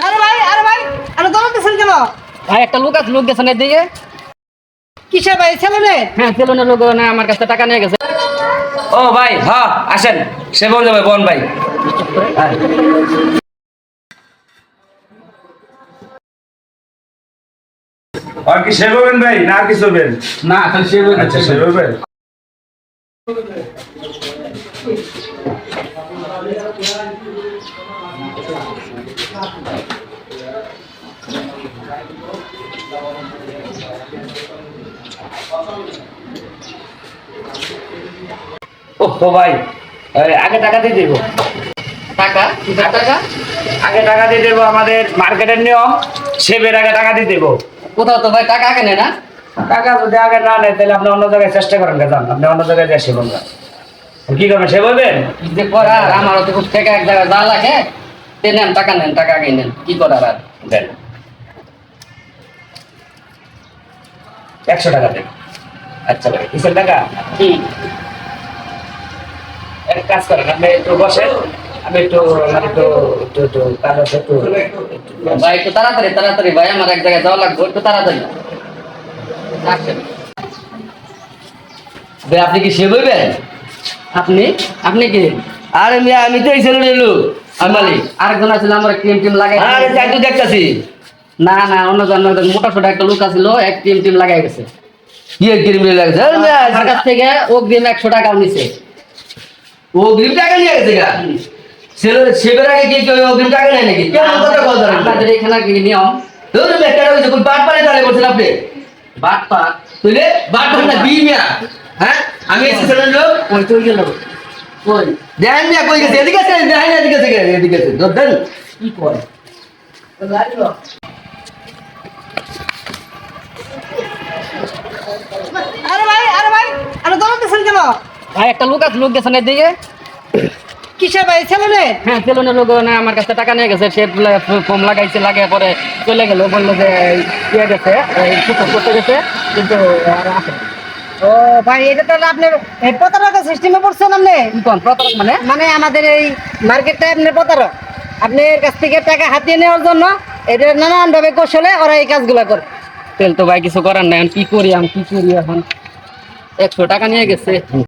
আরে ভাই আরে দৌড়াতেছেন কেন? ভাই একটা লোক গেছে না এদিকে। কিসে ভাই ছেলে? হ্যাঁ সেলুনের লোক না আমার কাছে টাকা নিয়ে গেছে। ও ভাই হ্যাঁ আসেন সে বল যাবে বন ভাই। হ্যাঁ। আর কি সেভ হবেন ভাই না আর কি চলবেন? না খালি সে বলবে। আচ্ছা সেভ হবেন। ও ভাই আগে টাকা দিয়ে দেবো। টাকা কিসের টাকা? আগে টাকা দিয়ে দেবো, আমাদের মার্কেটের নিয়ম সেবের আগে টাকা দিয়ে দেবো। কোথাও তো ভাই টাকা কেনে না। টাকা যদি আগে না নেয় তাহলে আপনি অন্য জায়গায় চেষ্টা করেন যান, আপনি অন্য জায়গায় যাই সেবন না। কি করবেন সে বলবেন? কি যে করার, আমারও তো খুব টাকা এক জায়গায় যা লাগে তে নেন, টাকা নেন, টাকা আগে নেন, কি করার আর। দেন 100 টাকা দেন। আচ্ছা ভাই কিসের টাকা? কি এক কাজ করেন আপনি একটু বসেন, আমি একটু কাজ আছে একটু। ভাই একটু তাড়াতাড়ি ভাই, আমার এক জায়গায় যাওয়া লাগবে, একটু তাড়াতাড়ি আসেন। ভাই আপনি কি সেভ হইবেন? আপনি কি? আরে মিয়া আমি তো এই ছেলে লোক আমি মালিক। আরেকজন আছিল আমার টিম লাগাই। আরে চাকরি তো দেখতাছি। না অন্য মোটা সোটা একটা লোক আছিল, এক টিম লাগাই গেছে। কি ক্রিমিনাল লাগছে? আরে মিয়া আমার কাছ থেকে অগ্রিম 100 টাকা নিছে। ও অগ্রিম টাকা নিয়ে গেছে গা। ছেলে সেবের আগে কি কেউ অগ্রিম টাকা নেয় নাকি? কেমন কথা বল ধরেন? আপনাদের এখানে কি নিয়ম? ধরুন মিয়া কেন হইছে কোন বাট পারে তাহলে করছেন আপনি? বাট পাট তুইলে বাট পারে না বি মিয়া। হ্যাঁ আমি এই ছেলে লোক ওই তো গেল। ওই দেখেন মিয়া কই গেছে? এদিকে আছে, দেখেন এদিকে আছে, এদিকে আছে। ধরেন কি করে? আরে ভাই আরে দৌড়াতেছেন কেন? ভাই একটা লোক গেছে না এদিকে। কিসে ভাই ছেলে? হ্যাঁ সেলুনের লোক না আমার কাছে টাকা নিয়ে গেছে, সে ফর্ম লাগাইছে, লাগিয়ে পরে চলে গেল, বললো যে ইয়ে গেছে, সুযোগ করতে গেছে, কিন্তু আর আসে না। ও ভাই এটা তো আপনার এই প্রতারণা সিস্টেমে পড়ছেন আপনি। কি কোন প্রতারক মানে? মানে আমাদের এই মার্কেটটা আপনার প্রতারক, আপনার কাছ থেকে টাকা হাতিয়ে নেওয়ার জন্য এটা নানান ভাবে কৌশলে ওরা এই কাজগুলো করে। তেল তো ভাই কিছু করার নাই, এখন কি করি এখন 100 টাকা নিয়ে গেছে।